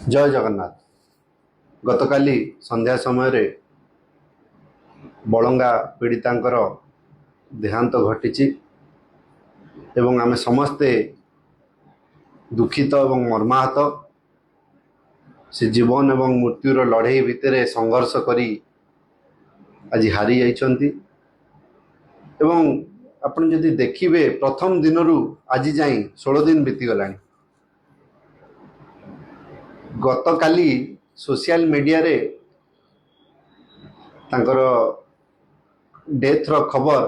जय जगन्नाथ। गतकाली संध्या समय बलंगा पीड़ितांकर देहांत घटी एवं आमे समस्ते दुखित एवं मर्माहत। से जीवन एवं मृत्युर लड़ाई भितर संघर्ष करी आज हारी जाइछंती। एवं आपण जदि देखिबे प्रथम दिनरू आज जाई 16 दिन बीतीगलानी। गतकाली सोशल मीडिया रे तांकर डेथ रो खबर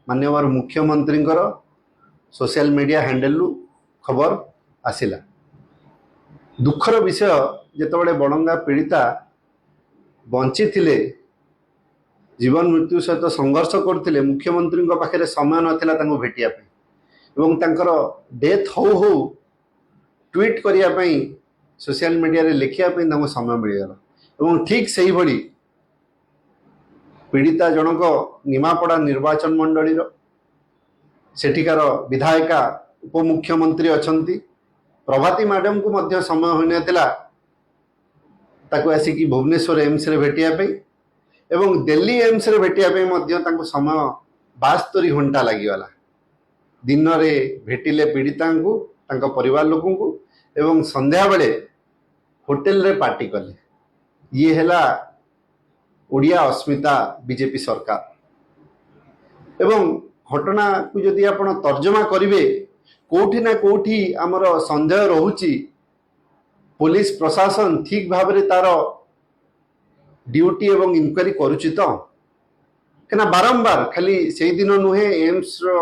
माननीय मुख्यमंत्री सोशल मीडिया हैंडल खबर आसिला। दुखर विषय जेतबे बड़ंगा पीड़िता बंची थिले, जीवन मृत्यु सहित संघर्ष करथिले, मुख्यमंत्री पाखे समय नथिला तांको भेटिया पे एवं तांकर डेथ हो ट्वीट करिया पई सोशल मीडिया रे लिखिया पे तांको समय मिलगला। एवं ठीक सही भली पीड़िता जनक निमापड़ा निर्वाचन मंडली सेठिकार विधायिका उपमुख्यमंत्री अछंती। प्रभाती मैडम को मध्य समय होइनथिला ताको आसिकी भुवनेश्वर एम्स रे भेटिया पे एवं दिल्ली एम्स रे भेटिया पे मध्य ताको समय 72 घंटा लागिगला। दिन रे भेटिले पीड़िता को, तांको परिवार लोकन को एवं संध्या बेले होटल रे पार्टी कले। ये हैला ओडिया अस्मिता बीजेपी सरकार। एवं घटना को जदि आपण तर्जमा करिवे, कोठी ना कोठी आमर संदेह रहुची पुलिस प्रशासन ठीक भाव रे तार ड्यूटी एवं इंक्वायरी करूची तो कना बारंबार खाली से दिन नुहे एम्स रो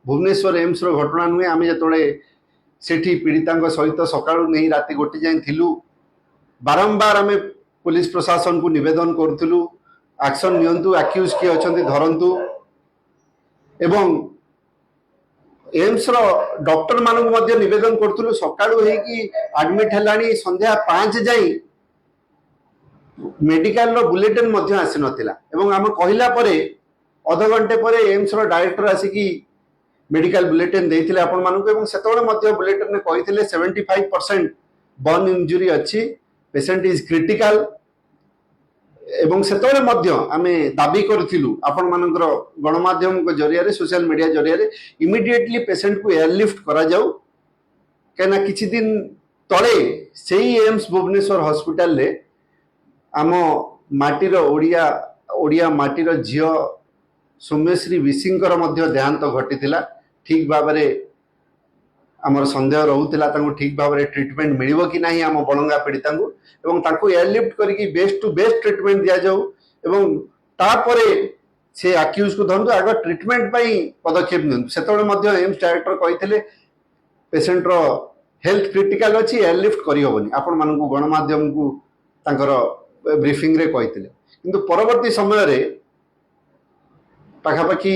भुवनेश्वर एम्स रो घटना नुहे। आम जो सेठी पीड़िता सहित सकाळू नहीं राति गोटे जाए थिलु, बारंबार आम पुलिस प्रशासन को निवेदन करूँ एक्शन नियंतु, आक्यूज किए अछंती धरंतु एवं एम्स रो डॉक्टर मानक मध्य निवेदन करूँ। सकाळू हेकी एडमिट हेलानी संध्या 5 जाई मेडिकल रो बुलेटिन मध्य आसी नथिला एवं आम कहिला परे अध घंटे परे एम्स रो डायरेक्टर आसिकी मेडिकल बुलेटिन देइथिले आपण मानक एवं सेतोळे मध्य बुलेटिन ने कहिथिले 75% बर्न इंजुरी अछि, पेशेंट इज क्रिटिकल। एवं सेतोळे मध्य आमे दाबी करथिलु आपण मानकर गणमाध्यम को जरिया रे, सोशल मीडिया जरिया रे इमिडिएटली पेशेंट को एयरलिफ्ट करा जाऊ। केना किछि दिन तळे सेही एम्स भुवनेश्वर हॉस्पिटल ले आम माटीर ओडिया माटीर झियो सौम्यश्री विसिंकर मध्य देहांत घटी। ठीक भाव आमर संदेह रोला ठीक भाव ट्रिटमेंट मिल कि नहीं आम बड़ंगा पीड़िता को एवं ताको एयरलिफ्ट करके बेस्ट टू बेस्ट ट्रिटमेंट दि जाऊ एवं तापरे से आक्यूज को धरतु आग ट्रिटमेंट पदक्षेप नि से एम्स डायरेक्टर कही पेशेंट रो हेल्थ क्रिटिकल अच्छी एयरलिफ्ट करहबनी आपण मान गणमाध्यम को तांकर ब्रीफिंग रे कही। किंतु परवर्ती समय रे पाखापाखि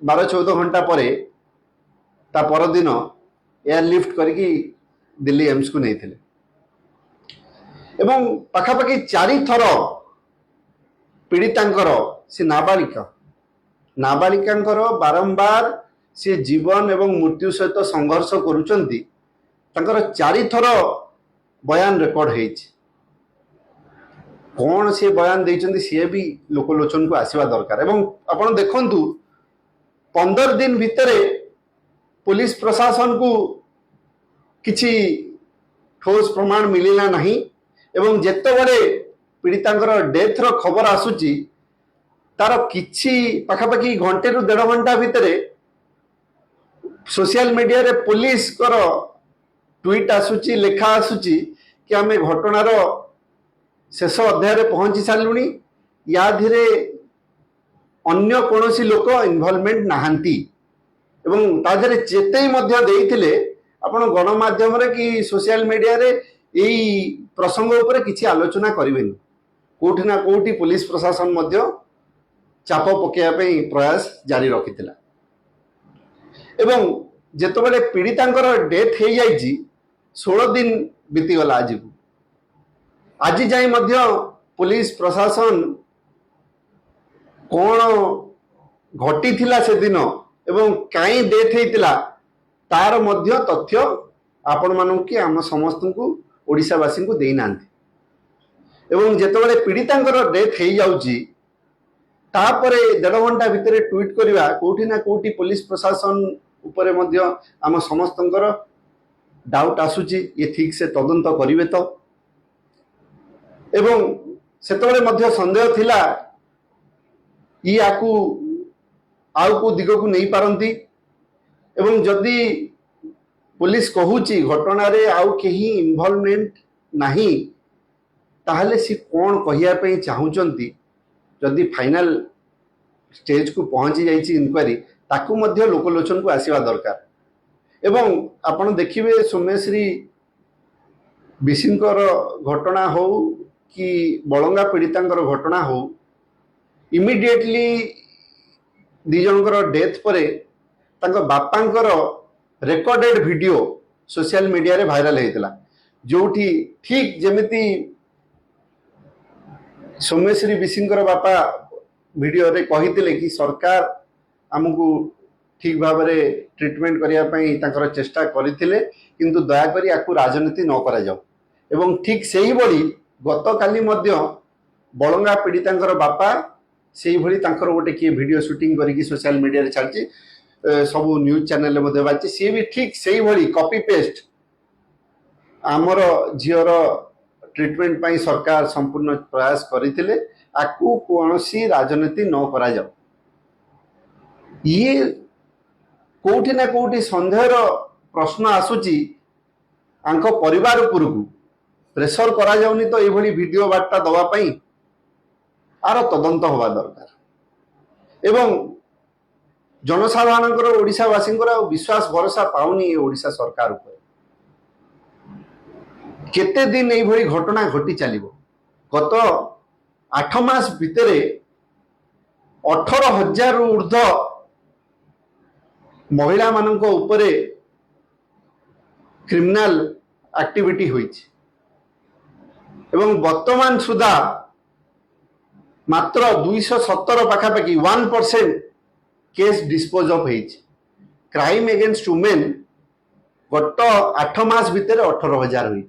12-14 घंटा परे ता परदिन एयरलिफ्ट करके दिल्ली एम्स को नहीं थे एवं पाखापाखि 4 थर पीड़ितांकर से नाबालिकांकर बारंबार से जीवन एवं मृत्यु सहित संघर्ष करुचंती। तांकर 4 थर बयान रेकर्ड होइछि। कौन से बयान देइचंती सी भी लोकलोचन को आसीबा दरकार। एवं आपण देखंतु 15 दिन भितरे पुलिस प्रशासन को किछि ठोस प्रमाण मिलिला नहीं एवं जेतेबेले पीड़ितांकर डेथ रो खबर आसुची तार किछि पाखापाखि घंटे रु 1.5 घंटा भितरे सोशल मीडिया रे पुलिस कर ट्वीट आसुची, लेखा आसुची कि आमे घटनार शेष अध्याय रे पहुंची सारलुनी, या धीरे अन्य कोनोसी लोक इन्वॉल्वमेंट नाहांती एवं ताजरे चेतई मध्य देइथिले आपण गणमाध्यम रे कि सोशल मीडिया रे एई प्रसंग ऊपर किछि आलोचना करिवेनी। कोठी ना कोठी पुलिस प्रशासन मध्य चाप पकेया पे प्रयास जारी रखिथिला एवं जेतबेले पीड़ितांकर डेथ हे जाइछि 16 दिन बीती गला। आज जाई मध्य पुलिस प्रशासन कौन घटी थिला से दिन एवं कहीं डेथ होता तार मध्य तथ्य आपण मानू कि आम समस्त को ओडिशावासी को देई नांती एवं जेतेबेले पीड़ितांकर डेथ हो जाउची तापरे 1.5 घंटा भितर ट्वीट करवा कोठी ना कोठी पुलिस प्रशासन उपरे मध्य आम समस्तंकर डाउट आसुची ये ठीक से तदंत करिवे तो एवं सेतेबेले मध्य संदेह थिला ये आकु आउ को दिग को नहीं पारंती एवं जदि पुलिस कहूची घटना रे आउ केही इन्वॉल्वमेंट नहीं ताहले सी कौन कहिया पे चाहूचंती जदि फाइनल स्टेज को पहुंची जाइए इनक्वारी ताकू मध्य लोकलोचन को आसीबा दरकार एवं आपण देखिबे सोमेश्री बिसिंकर घटना हो कि बलंगा पीड़ितांकर घटना हो इमिडिएटली दी जनकर डेथ परे तांको बापांकर रेकॉर्डेड वीडियो सोशल मीडिया रे वायरल होता जोठी ठीक जेमिति सोमेश्री बिसिंकर बापा वीडियो रे कहिथिले कि सरकार आमको ठीक भाव में ट्रीटमेंट करने चेष्टा करथिले किंतु दया करी आकु राजनीति न करा जाओ एवं ठीक सही भली गत काली मध्य बलंगा पीड़ितांकर बापा से भली तांकर गोटे किए वीडियो शूटिंग करके सोशल मीडिया रे चलची सब न्यूज चैनल मध्ये बाची सी भी ठीक सही भली कॉपी पेस्ट आमर झीर ट्रीटमेंट पाई सरकार संपूर्ण प्रयास करथिले आकु कोनोसी राजनीति न करा जाओ ये कोठी ना कोठी संदेहर प्रश्न आसुची आंको परिवार उपरकू प्रेशर करा जाउनी तो ये भली वीडियो बार्ता दवा पाई आर तदंत होवा दरकार एवं जनसाधारण ओडिशावासी विश्वास भरोसा पाउनी ओडिशा सरकार ऊपर केते दिन ये भली घटना घटी चलिबो गत 8 मास भितर 18,000 ऊर्ध महिला मानक उपरे क्रिमिनल एक्टिविटी हुई एवं वर्तमान सुधा मात्र 217 पाखापाखि 1% case dispose of crime against women गत 8 मास भितर 18,000 हुई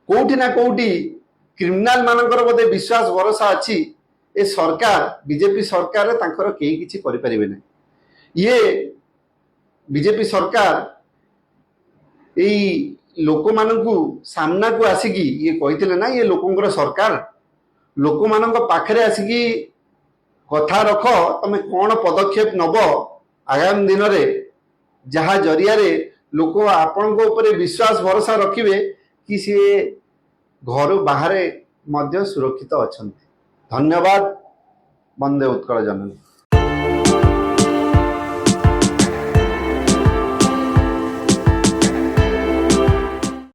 कोठी ना कोठी क्रिमिनाल मानकर बोधे विश्वास भरोसा अच्छी ए सरकार बीजेपी सरकार तांकर केही किछि करि परिबे नै ये बीजेपी सरकार यही लोक मानकू सामना को आसिकी ये कहिथिले ना ये लोकंकर सरकार लोक मानक पाखरे आसिकी कथा रख तमे कौन पदक्षेप नब आगामी दिन रे जहा जरिया रे लोक आपण ऊपर विश्वास भरोसा रखिबे कि सी घर बाहर मध्य सुरक्षित अच्छा। धन्यवाद। वंदे उत्कल जननी।